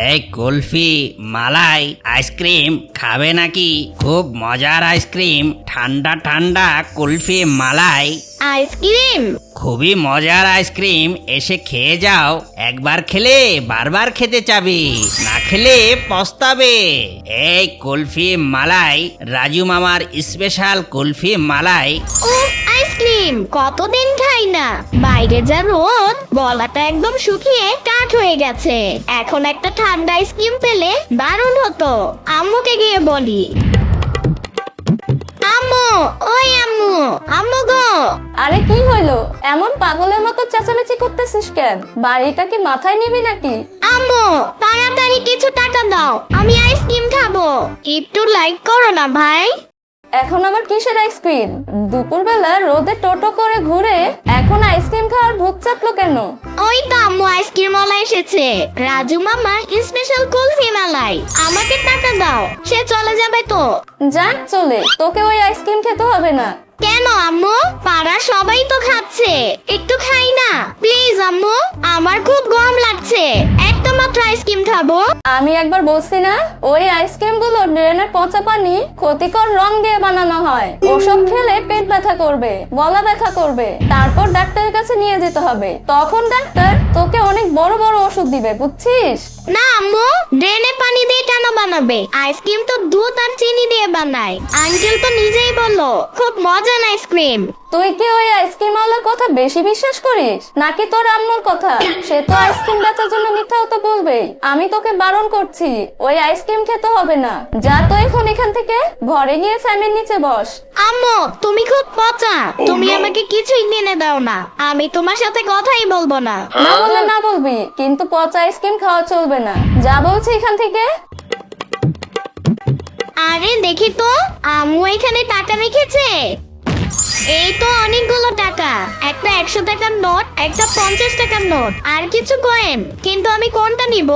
এই কুলফি মালাই আইসক্রিম খাবে নাকি? খুব মজার আইসক্রিম, ঠান্ডা ঠান্ডা কুলফি মালাই আইসক্রিম? খুবই মজার আইসক্রিম, এসে খেয়ে যাও। একবার খেলে বারবার খেতে চাবে, না খেলে পস্তাবে। এই কুলফি মালাই রাজু মামার স্পেশাল কুলফি মালাই। উফ, আইসক্রিম কতদিন খাই না। বাইরে যা রোদ, গলাটা একদম শুকিয়ে কাঠ হয়ে গেছে। এখন একটা ঠান্ডা আইসক্রিম পেলে দারুণ হতো। আম্মুকে গিয়ে বলি। আম্মু, ওই আম্মু, আম্মু গো। আরে কি হইলো? এমন পাগলের মতো চেঁচামেচি করতেছিস কেন? বাড়িটা কি মাথায় নিবি নাকি? আম্মু, তাড়াতাড়ি কিছু টাকা দাও, আমি আইসক্রিম খাবো। একটু লাইক করো না ভাই। এখন আবার কিসের আইসক্রিম? দুপুরবেলা রোদে টোটো করে ঘুরে এখন আইসক্রিম খাওয়ার ভূত চাপলো কেন? ওই তো আম্মু আইসক্রিম ওয়ালা এসেছে, রাজু মামা স্পেশাল কুলফি মালাই। আমাকে টাকা দাও, সে চলে যাবে তো। যাক চলে, তোকে ওই আইসক্রিম খেতে হবে না। কেন আম্মু? পাড়া সবাই তো খাচ্ছে, একটু খাই না প্লিজ আম্মু। আমার খুব গরম লাগছে, একটা মাত্র আইসক্রিম খাবো। আমি একবার বলছি না, ওই আইসক্রিম গুলো ড্রেনের পচা পানি ক্ষতিকর রং দিয়ে বানানো হয়। ওসব খেলে পেট ব্যথা করবে, গলা ব্যথা করবে, তারপর ডাক্তারের কাছে নিয়ে যেতে হবে। তখন ডাক্তার তোকে অনেক বড় বড় ওষুধ দিবে, বুঝছিস? না আম্মু, ড্রেনে পানি দিয়ে কেন বানাবে? আইসক্রিম তো দুধ আর চিনি দিয়ে বানায়। আঙ্কেল তো নিজেই বললো খুব মজার আইসক্রিম। তুই কি ওই আইসক্রিম ওয়ালার কথা বেশি বিশ্বাস করিস নাকি তোর আম্মুর কথা? সে তো আইসক্রিম বেচার জন্য মিথ্যাও তো বলবেই। আমি তোকে বারণ করছি, ওই আইসক্রিম খেতে হবে না। যা তো এখন এখান থেকে, ঘরে গিয়ে ফ্যানের নিচে বস। আম্মু তুমি খুব পচা, তুমি আমাকে কিছুই কিনে দাও না। আমি তোমার সাথে কথাই বলবো না। না বললে না বলবি, কিন্তু পচা আইসক্রিম খাওয়া চলবে না। যা বলছি এখান থেকে। আরে দেখি তো, আম্মু এখানে টাকা রেখেছে। এই তো অনেকগুলো টাকা, একটা 100 টাকার নোট, একটা 50 টাকার নোট, আর কিছু কয়েন। কিন্তু আমি কোনটা নিব?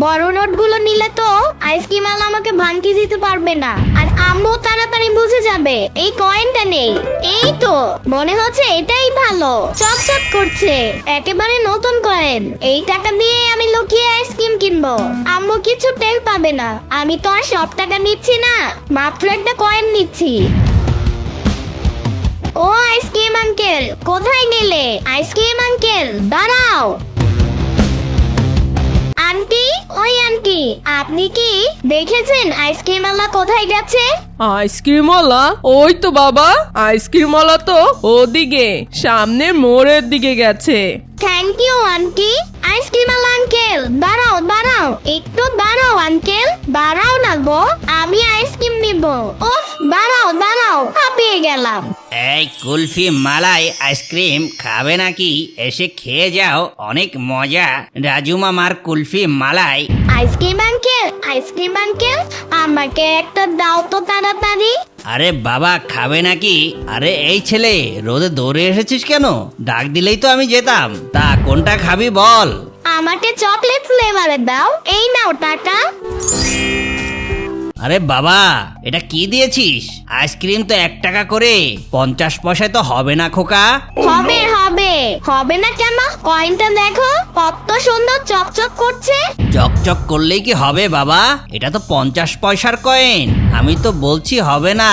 বড় নোট গুলো নিলে তো আইসক্রিম আলা আমাকে ভাঙতি দিতে পারবে না, আর আম্মু তাড়াতাড়ি বুঝে যাবে এই কয়েনটা নেই। এই তো মনে হচ্ছে এটাই ভালো, চকচক করছে, একেবারে নতুন কয়েন। এই টাকা দিয়ে আমি লুকিয়ে আইসক্রিম কিনবো, আম্মু কিছু টের পাবে না। আমি তো আর সব টাকা নিচ্ছি না, মাত্র একটা কয়েন নিচ্ছি। ও আইসক্রিম আঙ্কেল, কোথায় গেলে? আইসক্রিম আঙ্কেল দাঁড়াও। আন্টি, ওই আন্টি, আপনি কি দেখেছেন আইসক্রিম আলা কোথায় গেছে? আইসক্রিমওয়ালা? ওই তো বাবা, আইসক্রিমওয়ালা তো ওদিকে সামনে মোড়ের দিকে গেছে। Thank you aunty. আইসক্রিম আলা আঙ্কেল দাঁড়াও দাঁড়াও, একটু দাঁড়াও আঙ্কেল, দাঁড়াও না গো, আমি আইসক্রিম নিব। ওহ দাঁড়াও দাঁড়াও, হাঁপিয়ে গেলাম। এই কুলফি মালাই আইসক্রিম খাবে নাকি? এসে খেয়ে যাও, অনেক মজা রাজু মামার কুলফি মালাই। আইসক্রিম আঙ্কেল, আইসক্রিম আঙ্কেল, আমাকে একটা দাও তো তাড়াতাড়ি। আরে বাবা খাবে নাকি? আরে এই ছেলে, রোদে দৌড়ে এসেছিস কেন? ডাক দিলেই তো আমি যেতাম। তা কোনটা খাবি বল? আমাকে চকলেট ফ্লেভারের দাও, এই নাও টাকা। আরে বাবা, এটা কি দিয়েছিস? আইসক্রিম তো 1 টাকা করে, 50 পয়সায় তো হবে না খোকা। হবে হবে, হবে না কেন? কয়েনটা দেখো কত সুন্দর চকচক করছে। চকচক করলেই কি হবে বাবা? এটা তো 50 পয়সার কয়েন। আমি তো বলছি হবে না,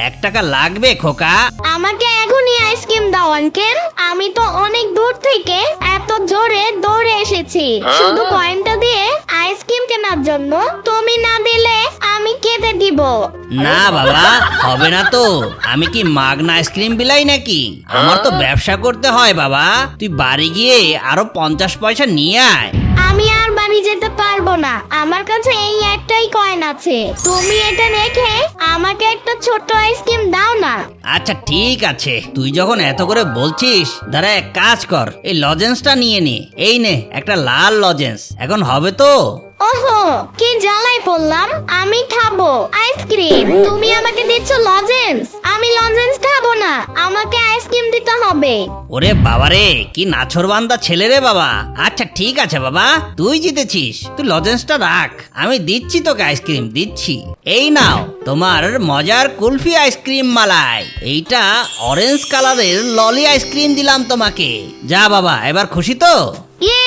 1 টাকা লাগবে খোকা। আমাকে এখনই আইসক্রিম দাও আঙ্কেল, আমি তো অনেক দূর থেকে এত জোরে দৌড়ে এসেছি শুধু কয়েনটা দিয়ে আইসক্রিম কেনার জন্য। তুমি না দিলে আমি কেটে দিব। না বাবা, হবে না তো। আমি কি মাগনা আইসক্রিম বিলাই নাকি? আমার তো ব্যবসা করতে হয় বাবা। তুই বাড়ি গিয়ে আরো 50 পয়সা নিয়ে আয়। আমি আর বাড়ি যেতে পারবো না, আমার কাছে এই একটাই কয়েন আছে। তুমি এটা রেখে আমাকে একটা ছোট্ট আইসক্রিম দাও না। আচ্ছা ঠিক আছে, তুই যখন এত করে বলছিস, দাঁড়া এক কাজ কর, এই লজেন্সটা নিয়ে নে। এই নে একটা লাল লজেন্স, এখন হবে তো? ওহো, কি জ্বালায় পড়লাম। আমি খাবো আইসক্রিম, তুমি আমাকে দিচ্ছ লজেন্স। আমি লজেন্স খাবো না, আমাকে আইসক্রিম দিতে হবে। ওরে বাবারে, কি নাছোড়বান্দা ছেলে রে বাবা। আচ্ছা ঠিক আছে বাবা, তুই জিতেছিস, তুই লজেন্সটা রাখ, আমি দিচ্ছি তোকে আইসক্রিম দিচ্ছি। এই নাও তোমার মজার কুলফি আইসক্রিম মালাই। এইটা অরেঞ্জ কালারের ললি আইসক্রিম দিলাম তোমাকে। যা বাবা, এবার খুশি তো? ইয়ে,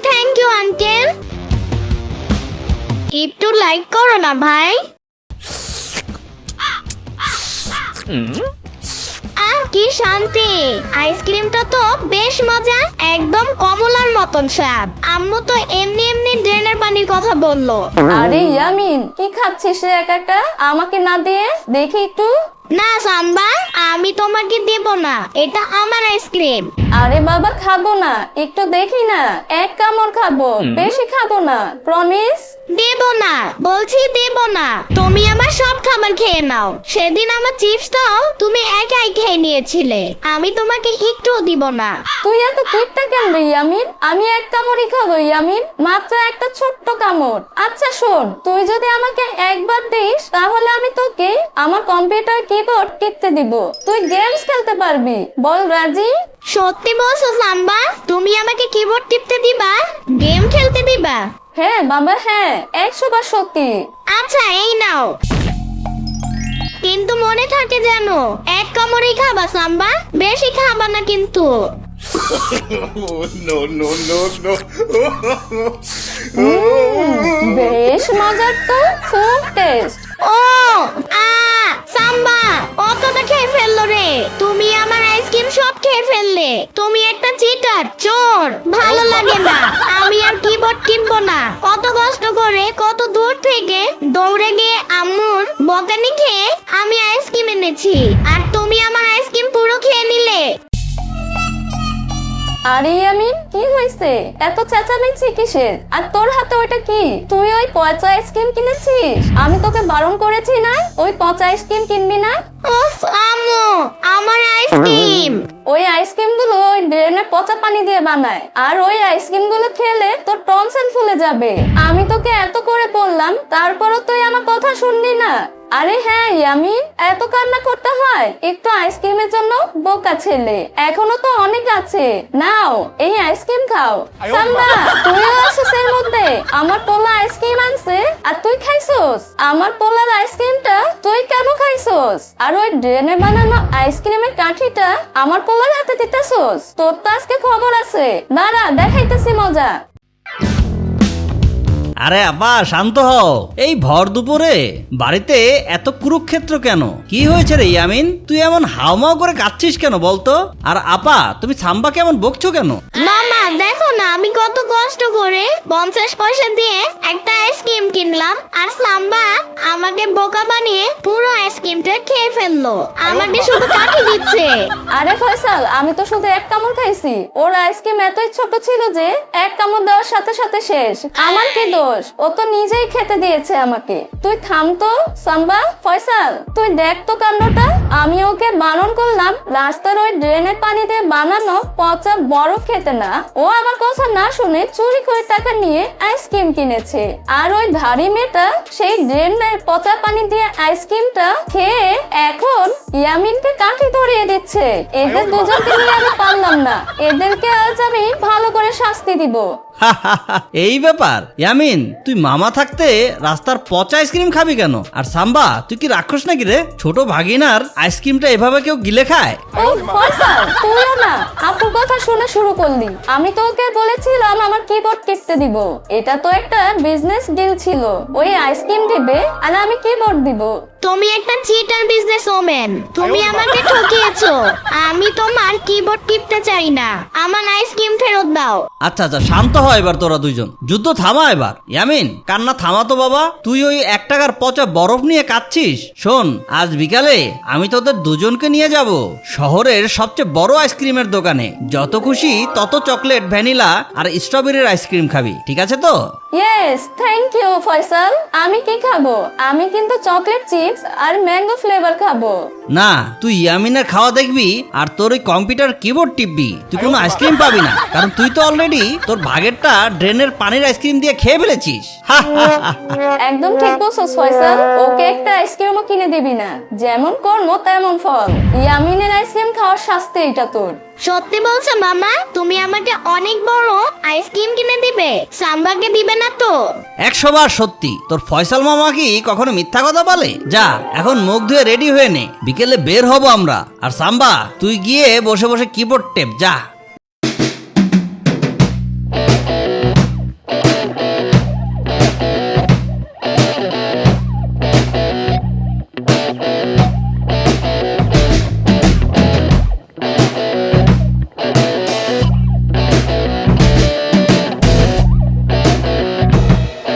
থ্যাংক ইউ আঙ্কেল। একটু লাইক করো না ভাই। কি শান্তি, আইসক্রিমটা তো বেশ মজা, একদম কমলার মতন স্বাদ। আম্মু তো এমনি এমনি ড্রেনের পানির কথা বললো। আরে ইয়ামিন, কি খাচ্ছিস রে একা একা, আমাকে না দিয়ে? দেখি একটু। না সাম্বা, আমি তোমাকে দেব না, এটা আমার আইসক্রিম। আরে বাবা, খাবো না, একটু দেখি না, এক কামড় খাবো, বেশি খাবো না, প্রমিস। দেব না বলছি, দেব না। তুমি আমার সব খাবার খেয়ে নাও। সেদিন আমার চিপসটাও তুমি একাই খেয়ে নিয়েছিলে, আমি তোমাকে একটুও দিব না। তুই এত কুইকটা কেন রে ইয়ামিন? আমি এক কামড়ই খাবো ইয়ামিন, মাত্র একটা ছোট্ট কামড়। আচ্ছা শোন, তুই যদি আমাকে একবার দিস তাহলে আমি তোকে আমার কম্পিউটার কিবোর্ড টিপতে দিব, তুই গেমস খেলতে পারবি। বল রাজি? সত্যি বলছো সাম্বা? তুমি আমাকে কিবোর্ড টিপতে দিবা, গেম খেলতে দিবা? হ্যাঁ বাবা হ্যাঁ, 100 বার সত্যি। আচ্ছা এই নাও, কিন্তু মনে থাকে যেন এক কামড়েই খাবা সাম্বা, বেশি খাবা না কিন্তু। no, no, no, no. বেশ মজার তো, খুব টেস্ট। ও সাম্বা, অতটা খেয়ে ফেললো রে, তুমি আমার আইসক্রিম সব খেয়ে ফেললে। তুমি একটা চিটার, চোর। ভালো লাগে না, আমি আর কিবোর্ড কিনবো না। কত কষ্ট করে কত দূর থেকে দৌড়ে গিয়ে আম্মুর বকানি খেয়ে আমি আইসক্রিম এনেছি, আর তুমি আমার আইসক্রিম পুরো খেয়ে নিলে। আরে ইয়ামিন, কি হয়েছে? এত চেঁচামেচি কিসের? আর তোর হাতে ওইটা কি? তুই ওই পচা আইসক্রিম কিনেছিস? আমি তোকে বারণ করেছি না ওই পচা আইসক্রিম কিনবি না? উফ আম্মু, আমার আইসক্রিম। ওই আইসক্রিম গুলো ওই ড্রেনে পচা পানি দিয়ে বানায়, আর ওই আইসক্রিম গুলো খেলে তোর টনসিল ফুলে যাবে। আমি তোকে এত করে বললাম, তারপরও তুই আমার কথা শুনলি না। আরে হ্যাঁ ইয়ামিন, এত কান্না করতে হয় একটু আইসক্রিমের জন্য? বোকা ছেলে, এখনো তো অনেক আছে, নাও এই আইসক্রিম খাও। সাম্বা, তুইও আছিস এর মধ্যে? আমার পোলা আইসক্রিম আনছে আর তুই খাইছস? আমার পোলার আইসক্রিমটা তুই কেন খাইছস? আর ওই ড্রেনে বানানো আইসক্রিমের কাঠিটা আমার পোলার হাতে দিতেছস? তোর তো আজকে খবর আছে, দাঁড়া দেখাইতেছি মজা। আরে আপা শান্ত হও, এই ভর দুপুরে বাড়িতে এত কুরুক্ষেত্র কেন? কি হয়েছে রে ইয়ামিন, তুই এমন হাওমাও করে কাঁদছিস কেন বলতো? আর আপা তুমি সাম্বাকে এমন বকছো কেন? মামা দেখো না, আমি কত কষ্ট করে 50 পয়সা দিয়ে একটা আইসক্রিম কিনলাম, আর সাম্বা আমাকে বোকা বানিয়ে পুরো আইসক্রিমটা খেয়ে ফেললো, আমাকে শুধু কাঠি দিচ্ছে। আরে ফয়সাল, আমি তো শুধু এক কামড় খাইছি, ওর আইসক্রিম এতই ছোট ছিল যে এক কামড় দেওয়ার সাথে সাথে শেষ। আমার কি দোষ? ও তো নিজেই খেতে দিয়েছে আমাকে। তুই থাম তো সাম্বা। ফয়সাল, তুই দেখ তো কাণ্ডটা, আমি ওকে বারণ করলাম রাস্তার ওই ড্রেনের পানি দিয়ে বানানো পচা বরফ খেতে না, ও আমার কথা না শুনে চুরি করে টাকা নিয়ে আইসক্রিম কিনেছে। আর ওই ধাড়ি মেয়েটা সেই ড্রেনের পচা পানি দিয়ে আইসক্রিমটা খেয়ে এখন ইয়ামিনকে কাঠি ধরিয়ে দিচ্ছে। এদের দুজনকে নিয়ে আমি পারলাম না, এদেরকে আজ আমি ভালো করে শাস্তি দিব। এই ব্যাপার। ইয়ামিন, তুই মামা থাকতে রাস্তার পচা আইসক্রিম খাবি কেন? আর সাম্বা, তুই কি রাক্ষস নাকি রে? ছোট ভাগিনার আইসক্রিমটা এভাবে কেউ গিলে খায়? ও ফয়সাল, তুইও না আপুর কথা শুনে শুরু করলি। আমি তো ওকে বলেছিলাম আমার কিবোর্ড কিনতে দিব, এটা তো একটা বিজনেস ডিল ছিল। ওই আইসক্রিম দিবে আর আমি কিবোর্ড দিব। তুমি একটা চিটার বিজনেস ওম্যান, তুমি আমাকে ঠকিয়েছো। আমি তোমার কিবোর্ড টিপতে চাই না, আমার আইসক্রিম ফেরত দাও। আচ্ছা আচ্ছা, শান্ত হ এবার তোরা দুইজন, যুদ্ধ থামা এবার। ইয়ামিন, কান্না থামা তো বাবা। তুই ওই 1 টাকার পচা বরফ নিয়ে কাঁদছিস? শোন, আজ বিকালে আমি তোদের দুজনকে নিয়ে যাব শহরের সবচেয়ে বড় আইসক্রিমের দোকানে। যত খুশি তত চকলেট, ভ্যানিলা আর স্ট্রবেরির আইসক্রিম খাবি, ঠিক আছে তো? Yes, thank you Faisal. আমি কি খাবো? আমি কিন্তু চকলেট চিপস আর ম্যাঙ্গো ফ্লেভার খাবো। না, তুই ইয়ামিনের খাওয়া দেখবি আর তোর ওই কম্পিউটার কিবোর্ড টিপবি, তুই কোনো আইসক্রিম পাবি না, কারণ তুই তো অলরেডি তোর ভাগেরটা ড্রেনের পানির আইসক্রিম দিয়ে খেয়ে ফেলেছিস। একদম ঠিক বলছস ফয়সাল, ওকে একটা আইসক্রিমও কিনে দিবি না, যেমন কর্ম তেমন ফল। ইয়ামিনের আইসক্রিম খাওয়ার শাস্তি এটা তোর। সত্যি বলছো মামা? তুমি আমাকে অনেক বড় আইসক্রিম কিনে দিবে, সাম্বাকে দিবে না তো? 100 বার সত্যি। তোর ফয়সাল মামা কি কখনো মিথ্যা কথা বলে? যা এখন মুখ ধুয়ে রেডি হয়ে নে, বিকেলে বের হব আমরা। আর সাম্বা, তুই গিয়ে বসে বসে কিবোর্ড টেপ যা।